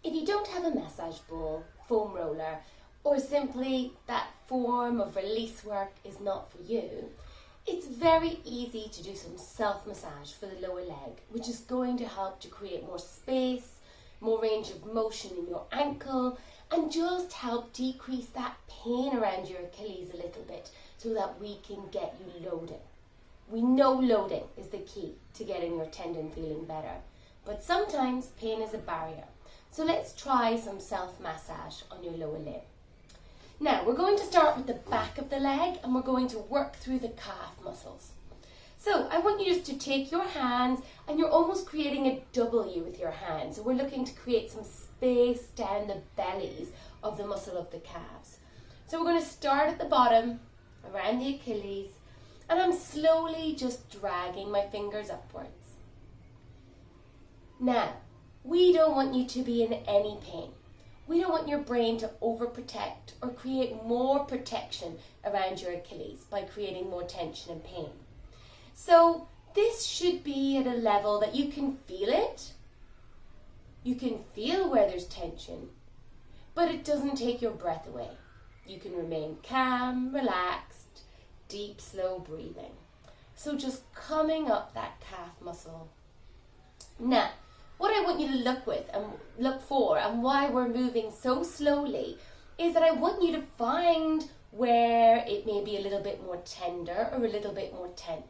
If you don't have a massage ball, foam roller, or simply that form of release work is not for you, it's very easy to do some self-massage for the lower leg, which is going to help to create more space, more range of motion in your ankle, and just help decrease that pain around your Achilles a little bit so that we can get you loading. We know loading is the key to getting your tendon feeling better, but sometimes pain is a barrier. So let's try some self-massage on your lower limb. Now, we're going to start with the back of the leg and we're going to work through the calf muscles. So I want you just to take your hands and you're almost creating a W with your hands. So we're looking to create some space down the bellies of the muscle of the calves. So we're going to start at the bottom, around the Achilles, and I'm slowly just dragging my fingers upwards. Now, we don't want you to be in any pain. We don't want your brain to overprotect or create more protection around your Achilles by creating more tension and pain. So this should be at a level that you can feel it. You can feel where there's tension, but it doesn't take your breath away. You can remain calm, relaxed, deep, slow breathing. So just coming up that calf muscle. Now, what I want you to look for and why we're moving so slowly is that I want you to find where it may be a little bit more tender or a little bit more tense.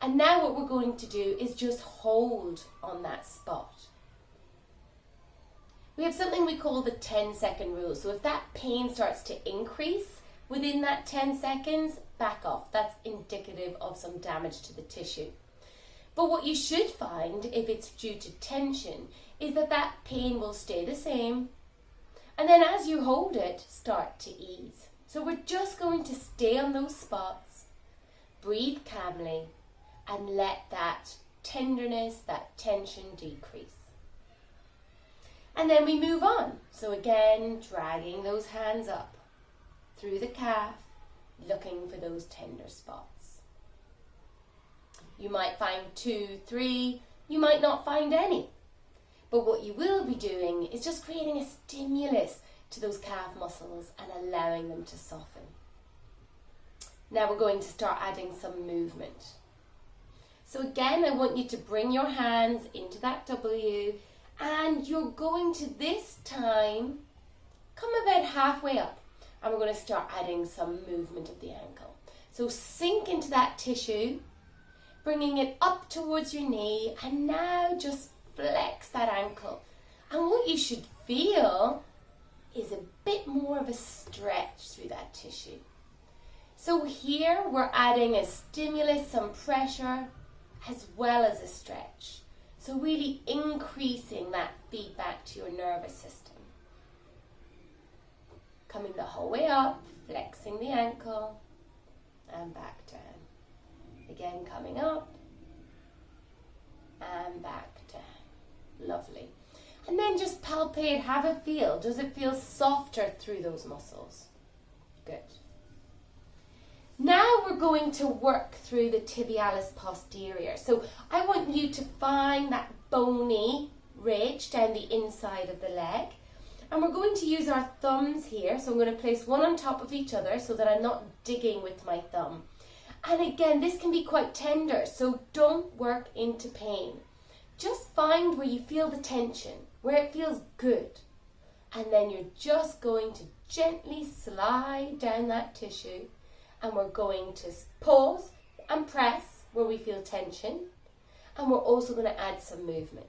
And now what we're going to do is just hold on that spot. We have something we call the 10-second rule. So if that pain starts to increase within that 10 seconds, back off. That's indicative of some damage to the tissue. But what you should find, if it's due to tension, is that that pain will stay the same. And then as you hold it, start to ease. So we're just going to stay on those spots, breathe calmly, and let that tenderness, that tension decrease. And then we move on. So again, dragging those hands up through the calf, looking for those tender spots. You might find 2, 3, you might not find any. But what you will be doing is just creating a stimulus to those calf muscles and allowing them to soften. Now we're going to start adding some movement. So again, I want you to bring your hands into that W, and you're going to this time come about halfway up, and we're going to start adding some movement of the ankle. So sink into that tissue, bringing it up towards your knee, and now just flex that ankle. And what you should feel is a bit more of a stretch through that tissue. So here we're adding a stimulus, some pressure, as well as a stretch. So really increasing that feedback to your nervous system. Coming the whole way up, flexing the ankle, and back down. Again, coming up, and back down. Lovely. And then just palpate, have a feel. Does it feel softer through those muscles? Good. Now we're going to work through the tibialis posterior. So I want you to find that bony ridge down the inside of the leg. And we're going to use our thumbs here. So I'm going to place one on top of each other so that I'm not digging with my thumb. And again, this can be quite tender, so don't work into pain. Just find where you feel the tension, where it feels good. And then you're just going to gently slide down that tissue. And we're going to pause and press where we feel tension. And we're also going to add some movement.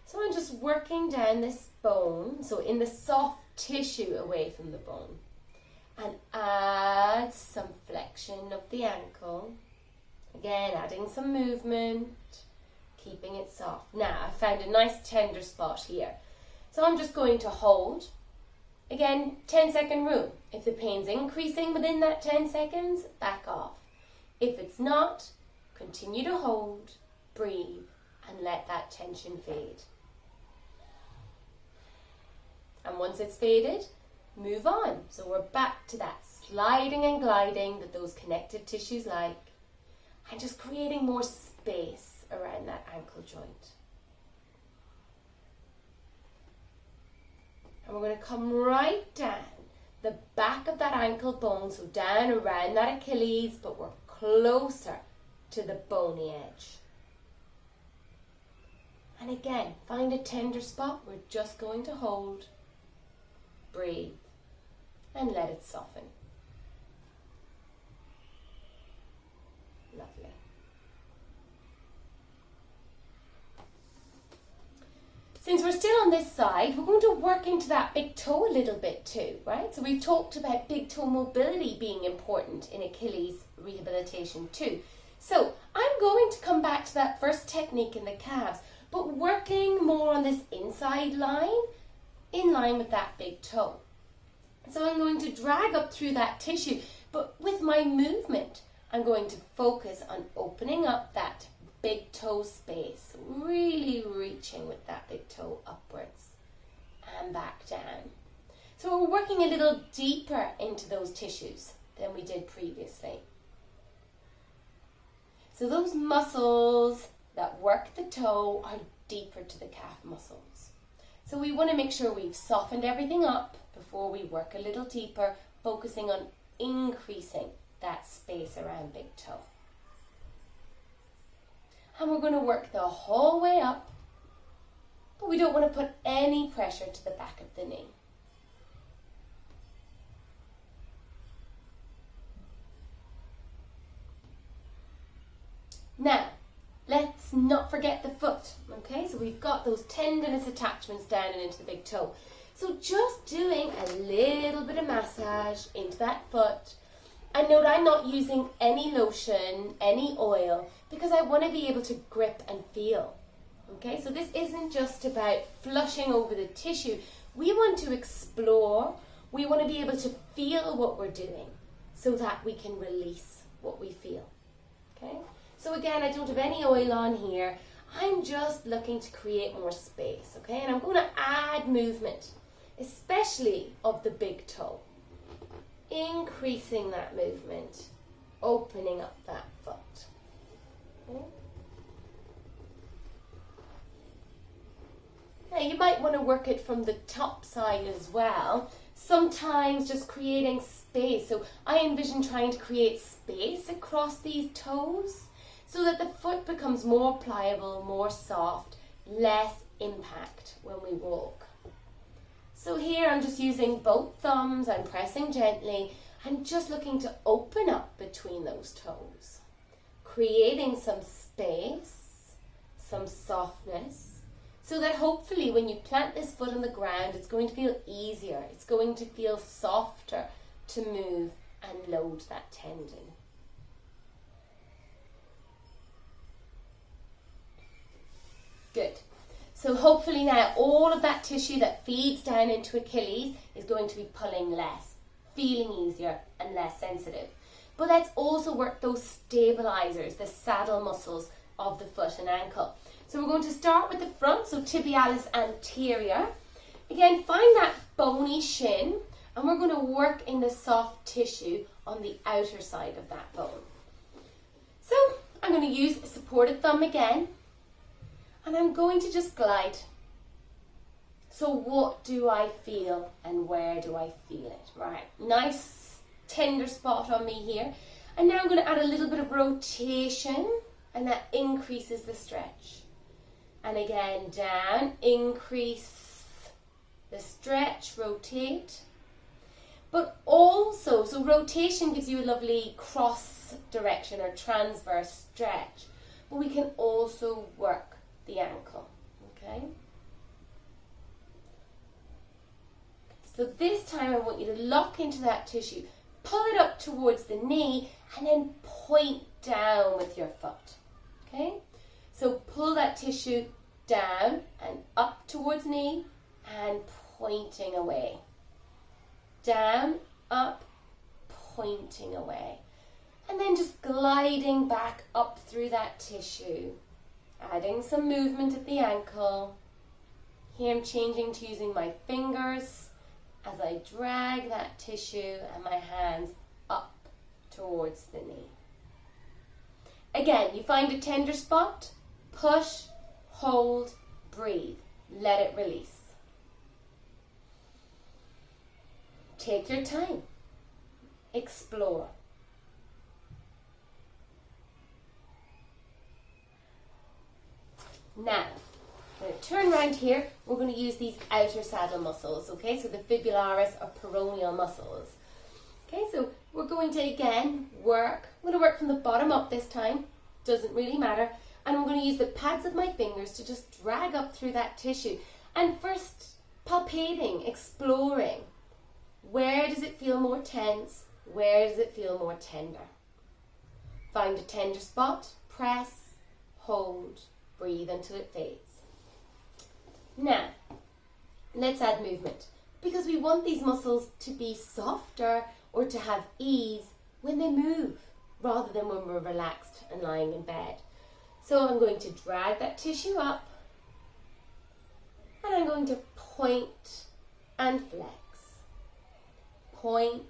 So I'm just working down this bone, so in the soft tissue away from the bone. And add some flexion of the ankle. Again, adding some movement, keeping it soft. Now, I found a nice tender spot here. So I'm just going to hold. Again, 10-second rule. If the pain's increasing within that 10 seconds, back off. If it's not, continue to hold, breathe, and let that tension fade. And once it's faded, move on. So we're back to that sliding and gliding that those connective tissues like, and just creating more space around that ankle joint. And we're going to come right down the back of that ankle bone, so down around that Achilles, but we're closer to the bony edge. And again, find a tender spot. We're just going to hold, breathe, and let it soften. Lovely. Since we're still on this side, we're going to work into that big toe a little bit too, right? So we've talked about big toe mobility being important in Achilles rehabilitation too. So I'm going to come back to that first technique in the calves, but working more on this inside line, in line with that big toe. So I'm going to drag up through that tissue, but with my movement, I'm going to focus on opening up that big toe space, really reaching with that big toe upwards and back down. So we're working a little deeper into those tissues than we did previously. So those muscles that work the toe are deeper to the calf muscles. So we want to make sure we've softened everything up before we work a little deeper, focusing on increasing that space around big toe. And we're going to work the whole way up, but we don't want to put any pressure to the back of the knee. Now, let's not forget the foot, okay? So we've got those tendinous attachments down and into the big toe. So just doing a little bit of massage into that foot. And note I'm not using any lotion, any oil, because I want to be able to grip and feel. Okay, so this isn't just about flushing over the tissue. We want to explore, we want to be able to feel what we're doing so that we can release what we feel. Okay, so again, I don't have any oil on here. I'm just looking to create more space, okay? And I'm going to add movement, especially of the big toe. Increasing that movement, opening up that foot. Okay. Now you might want to work it from the top side as well. Sometimes just creating space. So I envision trying to create space across these toes so that the foot becomes more pliable, more soft, less impact when we walk. So here I'm just using both thumbs, I'm pressing gently, and just looking to open up between those toes, creating some space, some softness, so that hopefully when you plant this foot on the ground, it's going to feel easier, it's going to feel softer to move and load that tendon. Good. So hopefully now all of that tissue that feeds down into Achilles is going to be pulling less, feeling easier and less sensitive. But let's also work those stabilizers, the saddle muscles of the foot and ankle. So we're going to start with the front, so tibialis anterior. Again, find that bony shin and we're going to work in the soft tissue on the outer side of that bone. So I'm going to use a supported thumb again. And I'm going to just glide. So what do I feel and where do I feel it? Right, nice tender spot on me here. And now I'm going to add a little bit of rotation and that increases the stretch. And again, down, increase the stretch, rotate. But also, so rotation gives you a lovely cross direction or transverse stretch. But we can also work the ankle, okay? So this time I want you to lock into that tissue, pull it up towards the knee and then point down with your foot, okay? So pull that tissue down and up towards knee and pointing away. Down, up, pointing away. And then just gliding back up through that tissue. Adding some movement at the ankle. Here I'm changing to using my fingers as I drag that tissue and my hands up towards the knee. Again, you find a tender spot, push, hold, breathe, let it release. Take your time. Explore. Now, I'm going to turn around here. We're going to use these outer saddle muscles, okay? So the fibularis or peroneal muscles. Okay, so we're going to again work. I'm going to work from the bottom up this time. Doesn't really matter. And I'm going to use the pads of my fingers to just drag up through that tissue. And first, palpating, exploring. Where does it feel more tense? Where does it feel more tender? Find a tender spot, press, hold, breathe until it fades. Now, let's add movement, because we want these muscles to be softer or to have ease when they move, rather than when we're relaxed and lying in bed. So I'm going to drag that tissue up, and I'm going to point and flex. Point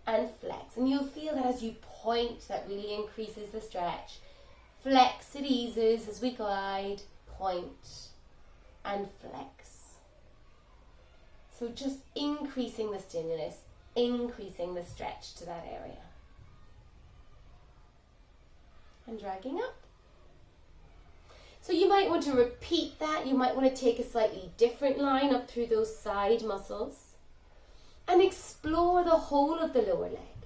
and flex. And you'll feel that as you point, that really increases the stretch. Flex, it eases as we glide. Point and flex. So just increasing the stimulus, increasing the stretch to that area. And dragging up. So you might want to repeat that. You might want to take a slightly different line up through those side muscles and explore the whole of the lower leg.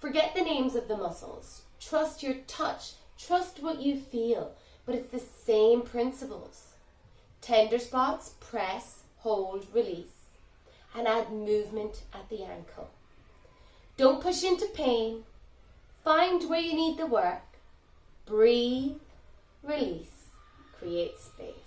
Forget the names of the muscles. Trust your touch. Trust what you feel. But it's the same principles. Tender spots, press, hold, release. And add movement at the ankle. Don't push into pain. Find where you need the work. Breathe, release, create space.